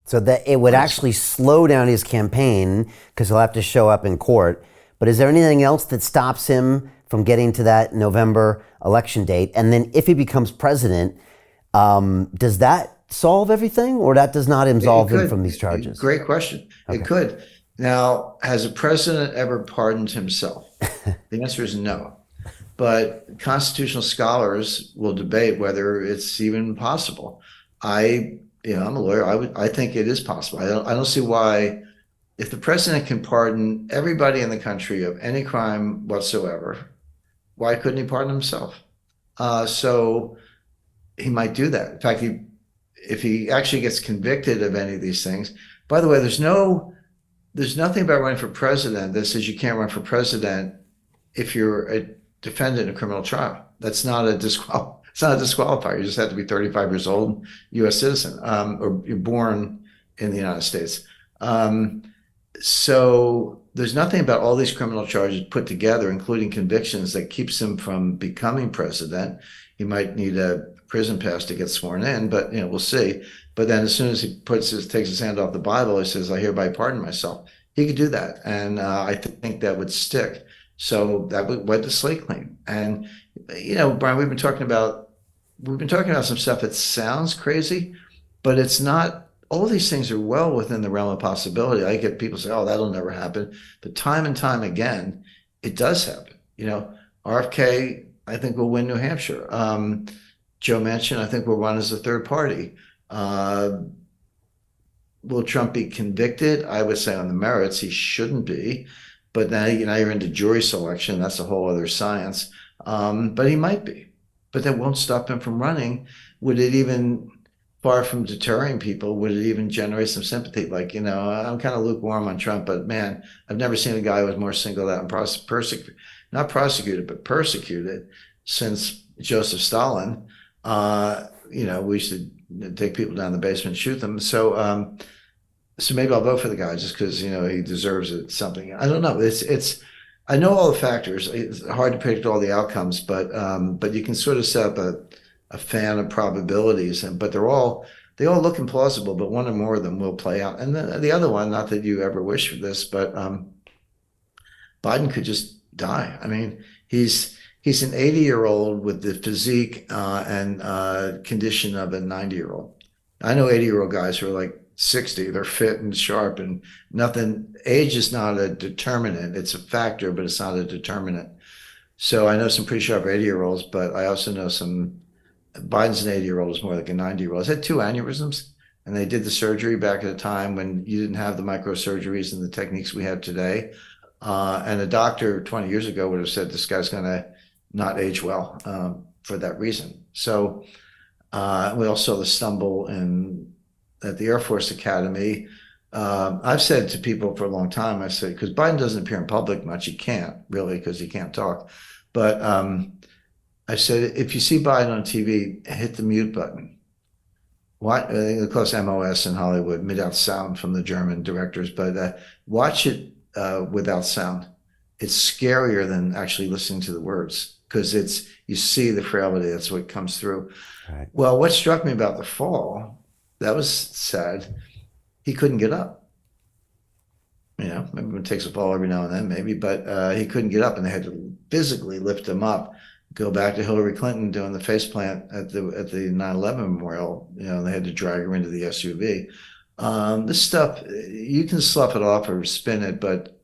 So that it would actually slow down his campaign because he'll have to show up in court. But is there anything else that stops him from getting to that November election date? And then if he becomes president, does that solve everything, or that does not absolve him from these charges? Great question. Okay. It could. Now, has a president ever pardoned himself? The answer is no. But constitutional scholars will debate whether it's even possible. I'm a lawyer. I think it is possible. I don't see why, if the president can pardon everybody in the country of any crime whatsoever, why couldn't he pardon himself? So he might do that. In fact, if he actually gets convicted of any of these things, by the way, there's nothing about running for president that says you can't run for president if you're a defendant in a criminal trial. That's not a it's not a disqualifier. You just have to be 35 years old, U.S. citizen, or you're born in the United States. So there's nothing about all these criminal charges put together, including convictions, that keeps him from becoming president. He might need a prison pass to get sworn in, but we'll see. But then as soon as he takes his hand off the Bible, he says, "I hereby pardon myself." He could do that, and I think that would stick. So that would wipe the slate clean. And Brian, we've been talking about some stuff that sounds crazy, but it's not. All these things are well within the realm of possibility. I get people say, "Oh, that'll never happen," but time and time again, it does happen. RFK, I think, will win New Hampshire. Joe Manchin, I think, will run as a third party. Will Trump be convicted? I would say on the merits, he shouldn't be. But now, you're into jury selection. That's a whole other science. But he might be. But that won't stop him from running. Would it even, far from deterring people, would it even generate some sympathy? Like, I'm kind of lukewarm on Trump, but man, I've never seen a guy who was more singled out and not prosecuted, but persecuted since Joseph Stalin. We used to take people down the basement and shoot them. So maybe I'll vote for the guy just because he deserves it. Something, I don't know. I know all the factors. It's hard to predict all the outcomes, but you can sort of set up a fan of probabilities, but they all look implausible. But one or more of them will play out. And the other one, not that you ever wish for this, but Biden could just die. I mean, he's an 80-year-old with the physique and condition of a 90-year-old. I know 80-year-old guys who are like 60. They're fit and sharp and nothing. Age is not a determinant. It's a factor, but it's not a determinant. So I know some pretty sharp 80-year-olds, but I also know Biden's an 80-year-old is more like a 90-year-old. He's had 2 aneurysms, and they did the surgery back at a time when you didn't have the microsurgeries and the techniques we have today. And a doctor 20 years ago would have said this guy's going to not age well for that reason. So we also saw the stumble at the Air Force Academy. I've said to people for a long time, I said, because Biden doesn't appear in public much, he can't really because he can't talk. But I said, if you see Biden on TV, hit the mute button. They call it MOS in Hollywood, without sound from the German directors, but watch it without sound. It's scarier than actually listening to the words because you see the frailty. That's what comes through. Right. Well, what struck me about the fall, that was sad. He couldn't get up. Maybe it takes a fall every now and then, maybe, but he couldn't get up, and they had to physically lift him up. Go back to Hillary Clinton doing the faceplant at the 9/11 memorial. They had to drag her into the SUV. This stuff, you can slough it off or spin it, but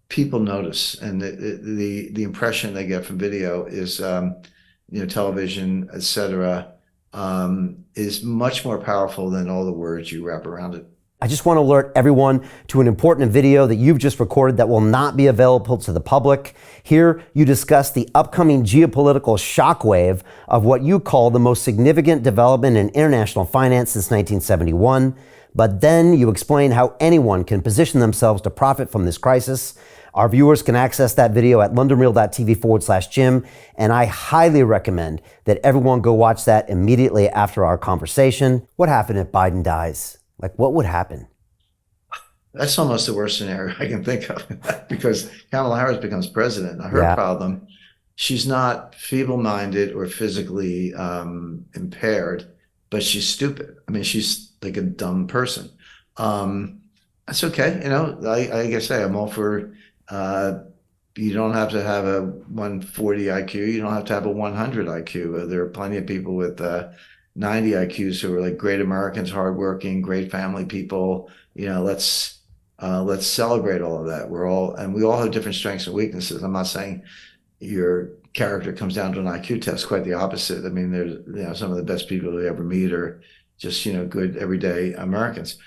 people notice, and the impression they get from video is, television, etc., is much more powerful than all the words you wrap around it. I just want to alert everyone to an important video that you've just recorded that will not be available to the public. Here, you discuss the upcoming geopolitical shockwave of what you call the most significant development in international finance since 1971. But then you explain how anyone can position themselves to profit from this crisis. Our viewers can access that video at londonreal.tv/Jim, and I highly recommend that everyone go watch that immediately after our conversation. What happened if Biden dies? What would happen? That's almost the worst scenario I can think of because Kamala Harris becomes president. Now, her problem, she's not feeble-minded or physically impaired, but she's stupid. I mean, she's like a dumb person. That's okay. Like I say, I'm all for, you don't have to have a 140 IQ. You don't have to have a 100 IQ. There are plenty of people with 90 IQs who are like great Americans, hardworking, great family people. Let's celebrate all of that. We all have different strengths and weaknesses. I'm not saying your character comes down to an IQ test. Quite the opposite. I mean, there's some of the best people you ever meet are just good everyday Americans,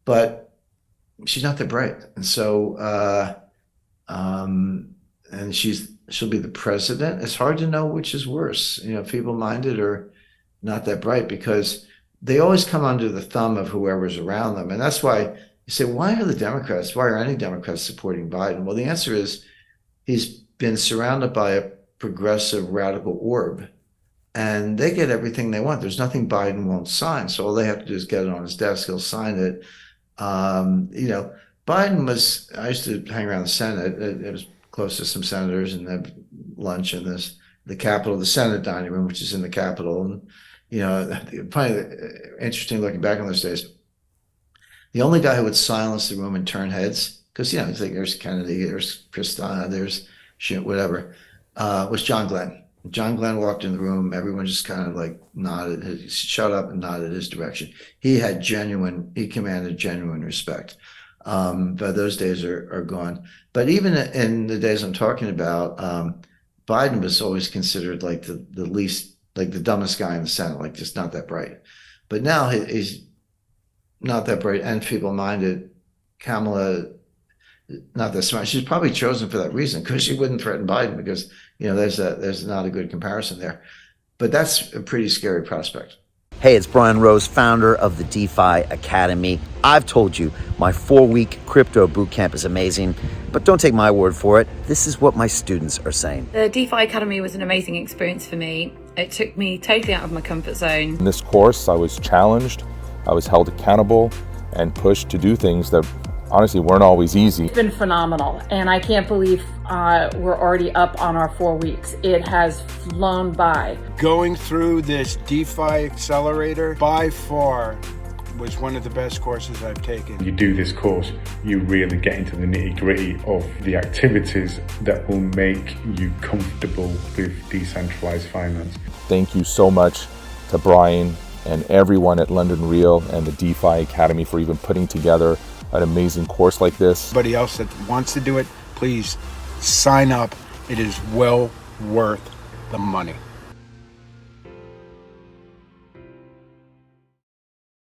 but she's not that bright, and so and she'll be the president. It's hard to know which is worse, feeble-minded or not that bright, because they always come under the thumb of whoever's around them, and that's why you say, why are any Democrats supporting Biden? Well, the answer is he's been surrounded by a progressive radical orb, and they get everything they want. There's nothing Biden won't sign. So all they have to do is get it on his desk. He'll sign it. Biden I used to hang around the Senate. It was close to some senators and have lunch in the Capitol, the Senate dining room, which is in the Capitol. And, probably interesting looking back on those days, the only guy who would silence the room and turn heads, because, you think there's Kennedy, there's Christina, there's whatever, was John Glenn. John Glenn walked in the room. Everyone just kind of like nodded, shut up and nodded his direction. He commanded genuine respect. But those days are gone. But even in the days I'm talking about, Biden was always considered like the least, like the dumbest guy in the Senate, like just not that bright. But now he's not that bright and feeble-minded. Kamala, not that smart. She's probably chosen for that reason, because she wouldn't threaten Biden, because there's not a good comparison there. But that's a pretty scary prospect. Hey, it's Brian Rose, founder of the DeFi Academy. I've told you my 4-week crypto bootcamp is amazing, but don't take my word for it. This is what my students are saying. The DeFi Academy was an amazing experience for me. It took me totally out of my comfort zone. In this course, I was challenged, I was held accountable, and pushed to do things that honestly weren't always easy. It's been phenomenal, and I can't believe we're already up on our 4 weeks. It has flown by. Going through this DeFi accelerator by far was one of the best courses I've taken. You do this course, you really get into the nitty-gritty of the activities that will make you comfortable with decentralized finance. Thank you so much to Brian and everyone at London Real and the DeFi Academy for even putting together an amazing course like this. Anybody else that wants to do it, please sign up. It is well worth the money.